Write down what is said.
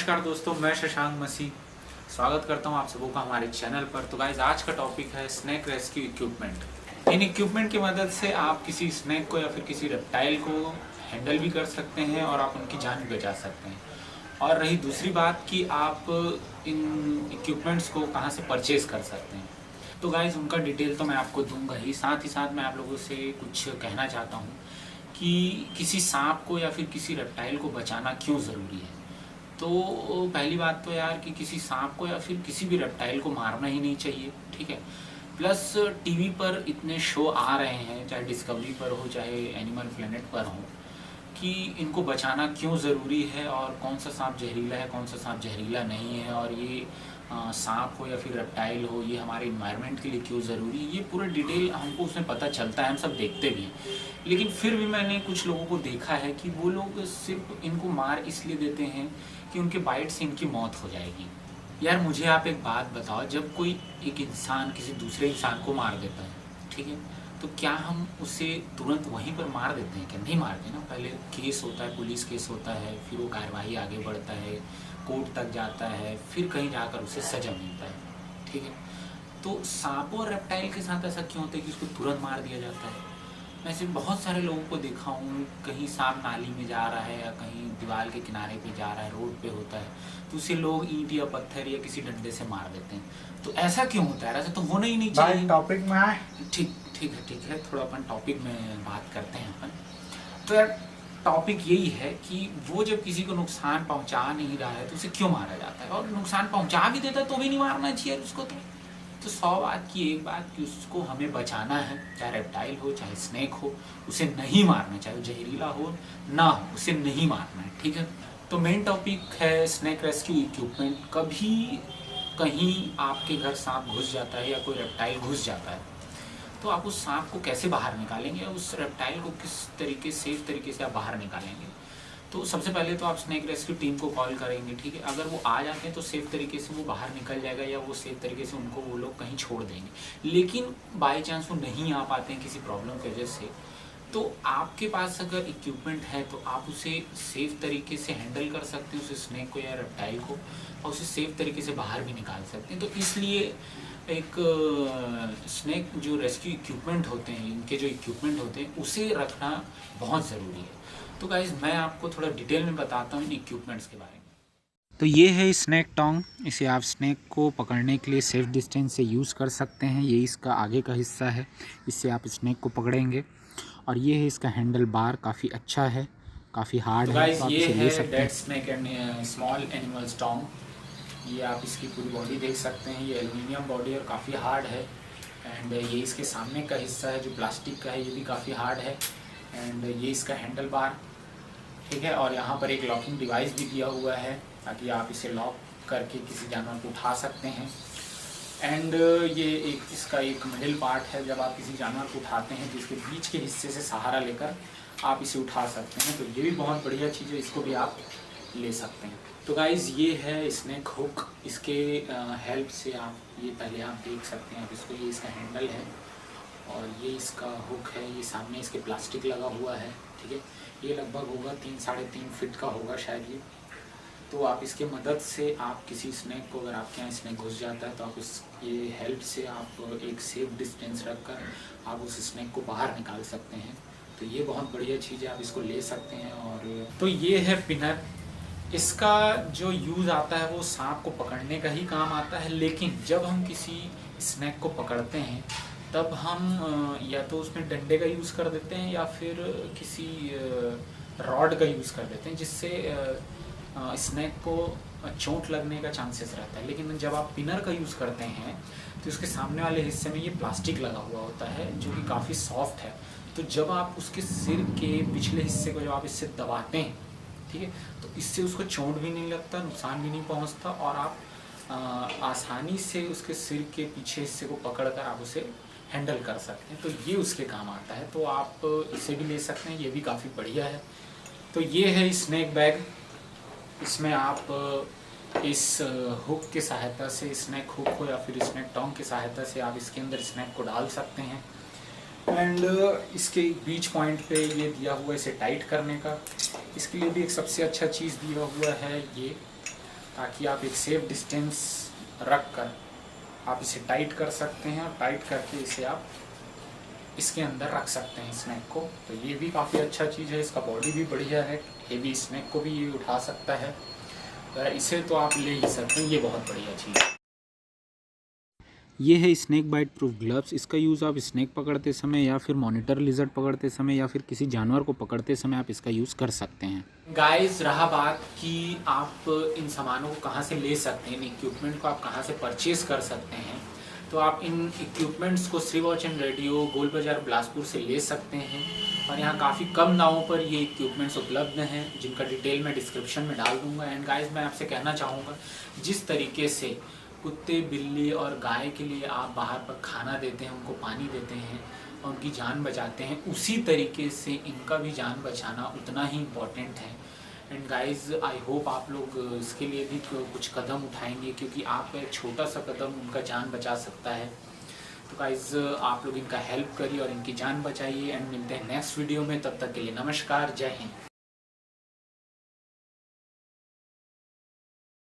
नमस्कार दोस्तों, मैं शशांक मसीह स्वागत करता हूं आप सबों का हमारे चैनल पर। तो गाइस, आज का टॉपिक है स्नेक रेस्क्यू इक्विपमेंट। इन इक्विपमेंट की मदद से आप किसी स्नेक को या फिर किसी रेप्टाइल को हैंडल भी कर सकते हैं और आप उनकी जान भी बचा सकते हैं। और रही दूसरी बात कि आप इन इक्विपमेंट्स को कहां से परचेज कर सकते हैं, तो गाइस उनका डिटेल तो मैं आपको दूंगा ही साथ मैं आप लोगों से कुछ कहना चाहता हूँ कि किसी सांप को या फिर किसी रेप्टाइल को बचाना क्यों ज़रूरी है। तो पहली बात तो यार कि किसी सांप को या फिर किसी भी रेप्टाइल को मारना ही नहीं चाहिए, ठीक है। प्लस टीवी पर इतने शो आ रहे हैं, चाहे डिस्कवरी पर हो चाहे एनिमल प्लेनेट पर हो, कि इनको बचाना क्यों ज़रूरी है और कौन सा सांप जहरीला है कौन सा सांप जहरीला नहीं है, और ये सांप हो या फिर रेप्टाइल हो ये हमारे इन्वायरमेंट के लिए क्यों ज़रूरी है, ये पूरा डिटेल हमको उसमें पता चलता है, हम सब देखते भी हैं। लेकिन फिर भी मैंने कुछ लोगों को देखा है कि वो लोग सिर्फ इनको मार इसलिए देते हैं कि उनके बाइट से इनकी मौत हो जाएगी। यार मुझे आप एक बात बताओ, जब कोई एक इंसान किसी दूसरे इंसान को मार देता है, ठीक है, तो क्या हम उसे तुरंत वहीं पर मार देते हैं? क्या नहीं मारते ना। पहले केस होता है, पुलिस केस होता है, फिर वो कार्यवाही आगे बढ़ता है, कोर्ट तक जाता है, फिर कहीं जाकर उसे सजा मिलता है, ठीक है। तो सांपों और रेप्टाइल के साथ ऐसा क्यों होता है कि उसको तुरंत मार दिया जाता है? मैं सिर्फ बहुत सारे लोगों को देखा हूँ, कहीं सांप नाली में जा रहा है या कहीं दीवार के किनारे पे जा रहा है, रोड पे होता है, तो उसे लोग ईंट या पत्थर या किसी डंडे से मार देते हैं। तो ऐसा क्यों होता है? ऐसा तो होना ही नहीं चाहिए। टॉपिक में आए। ठीक है, थोड़ा अपन टॉपिक में बात करते हैं अपन। तो यार टॉपिक यही है कि वो जब किसी को नुकसान पहुंचा नहीं रहा है तो उसे क्यों मारा जाता है, और नुकसान पहुंचा भी देता है तो भी नहीं मारना चाहिए उसको। तो 100 बात की एक बात कि उसको हमें बचाना है, चाहे रेप्टाइल हो चाहे स्नेक हो, उसे नहीं मारना, चाहे जहरीला हो ना हो, उसे नहीं मारना है, ठीक है। तो मेन टॉपिक है स्नेक रेस्क्यू इक्विपमेंट। कभी कहीं आपके घर सांप घुस जाता है या कोई रेप्टाइल घुस जाता है, तो आप उस सांप को कैसे बाहर निकालेंगे, उस रेप्टाइल को किस तरीके सेफ तरीके से आप बाहर निकालेंगे। तो सबसे पहले तो आप स्नेक रेस्क्यू टीम को कॉल करेंगे, ठीक है। अगर वो आ जाते हैं तो सेफ तरीके से वो बाहर निकल जाएगा या वो सेफ तरीके से उनको वो लोग कहीं छोड़ देंगे। लेकिन बाई चांस वो नहीं आ पाते हैं किसी प्रॉब्लम की वजह से, तो आपके पास अगर इक्विपमेंट है तो आप उसे सेफ तरीके से हैंडल कर सकते हैं, उस स्नेक को या रेप्टाइल को, और उसे सेफ तरीके से बाहर भी निकाल सकते हैं। तो इसलिए एक स्नेक जो रेस्क्यू इक्विपमेंट होते हैं, इनके जो इक्विपमेंट होते हैं उसे रखना बहुत ज़रूरी है। तो गाइज मैं आपको थोड़ा डिटेल में बताता हूँ इन इक्विपमेंट्स के बारे में। तो ये है स्नेक टोंग। इसे आप स्नेक को पकड़ने के लिए सेफ डिस्टेंस से यूज़ कर सकते हैं। ये इसका आगे का हिस्सा है, इससे आप स्नेक को पकड़ेंगे। और ये है इसका हैंडल बार, काफ़ी अच्छा है, काफ़ी हार्ड है, तो आप इसे ले सकते हैं। Dead snake and small animals tong, ये आप इसकी पूरी बॉडी देख सकते हैं। ये एल्युमिनियम बॉडी और काफ़ी हार्ड है। एंड ये इसके सामने का हिस्सा है जो प्लास्टिक का है, ये भी काफ़ी हार्ड है। एंड ये इसका हैंडल बार, ठीक है। और यहाँ पर एक लॉकिंग डिवाइस भी दिया हुआ है ताकि आप इसे लॉक करके किसी जानवर को उठा सकते हैं। एंड ये इसका एक मिडिल पार्ट है, जब आप किसी जानवर को उठाते हैं तो इसके बीच के हिस्से से सहारा लेकर आप इसे उठा सकते हैं। तो ये भी बहुत बढ़िया चीज़ है, इसको भी आप ले सकते हैं। तो गाइज़ ये है स्नेक हुक। इसके हेल्प से आप ये पहले आप देख सकते हैं आप इसको, ये इसका हैंडल है और ये इसका हुक है। ये सामने इसके प्लास्टिक लगा हुआ है, ठीक है। ये लगभग होगा 3-3.5 फीट का होगा शायद ये। तो आप इसके मदद से आप किसी स्नेक को, अगर आपके यहाँ स्नेक घुस जाता है तो आप इस ये हेल्प से आप एक सेफ डिस्टेंस रखकर आप उस स्नेक को बाहर निकाल सकते हैं। तो ये बहुत बढ़िया चीज़ है, आप इसको ले सकते हैं। और तो ये है पिनर। इसका जो यूज़ आता है वो सांप को पकड़ने का ही काम आता है, लेकिन जब हम किसी स्नेक को पकड़ते हैं तब हम या तो उसमें डंडे का यूज़ कर देते हैं या फिर किसी रॉड का यूज़ कर देते हैं, जिससे स्नेक को चोट लगने का चांसेस रहता है। लेकिन जब आप पिनर का यूज़ करते हैं तो उसके सामने वाले हिस्से में ये प्लास्टिक लगा हुआ होता है जो कि काफ़ी सॉफ्ट है। तो जब आप उसके सिर के पिछले हिस्से को जब आप इससे दबाते हैं, ठीक है, तो इससे उसको चोट भी नहीं लगता, नुकसान भी नहीं पहुंचता, और आप आसानी से उसके सिर के पीछे हिस्से को पकड़कर आप उसे हैंडल कर सकते हैं। तो ये उसके काम आता है, तो आप इसे भी ले सकते हैं, ये भी काफ़ी बढ़िया है। तो ये है स्नेक बैग। इसमें आप इस हुक की सहायता से, स्नेक हुक हो या फिर स्नेक टोंग की सहायता से आप इसके अंदर स्नेक को डाल सकते हैं। एंड इसके बीच पॉइंट पे ये दिया हुआ है इसे टाइट करने का। इसके लिए भी एक सबसे अच्छा चीज़ दिया हुआ है ये ताकि आप एक सेफ डिस्टेंस रख कर आप इसे टाइट कर सकते हैं और टाइट करके इसे आप इसके अंदर रख सकते हैं स्नैक को। तो ये भी काफ़ी अच्छा चीज़ है, इसका बॉडी भी बढ़िया है, हेवी स्नैक को भी ये उठा सकता है। तो इसे तो आप ले ही सकते हैं, ये बहुत बढ़िया चीज़ है। ये है स्नैक बाइट प्रूफ ग्लव्स। इसका यूज़ आप स्नैक पकड़ते समय या फिर मॉनिटर लिजर्ड पकड़ते समय या फिर किसी जानवर को पकड़ते समय आप इसका यूज़ कर सकते हैं। गाइस, रहा बात कि आप इन सामानों को कहाँ से ले सकते हैं, इन इक्विपमेंट को आप कहाँ से परचेज़ कर सकते हैं, तो आप इन इक्विपमेंट्स को श्री वॉच एंड रेडियो गोल बाज़ार बिलासपुर से ले सकते हैं। और यहाँ काफ़ी कम दामों पर ये इक्विपमेंट्स उपलब्ध हैं, जिनका डिटेल मैं डिस्क्रिप्शन में डाल दूँगा। एंड गाइस, मैं आपसे कहना चाहूँगा, जिस तरीके से कुत्ते, बिल्ली और गाय के लिए आप बाहर पर खाना देते हैं, उनको पानी देते हैं और उनकी जान बचाते हैं, उसी तरीके से इनका भी जान बचाना उतना ही इम्पोर्टेंट है। एंड गाइस, आई होप आप लोग इसके लिए भी कुछ कदम उठाएंगे, क्योंकि आपका एक छोटा सा कदम उनका जान बचा सकता है। तो गाइस, आप लोग इनका हेल्प करिए और इनकी जान बचाइए। एंड मिलते हैं नेक्स्ट वीडियो में, तब तक के लिए नमस्कार, जय हिंद।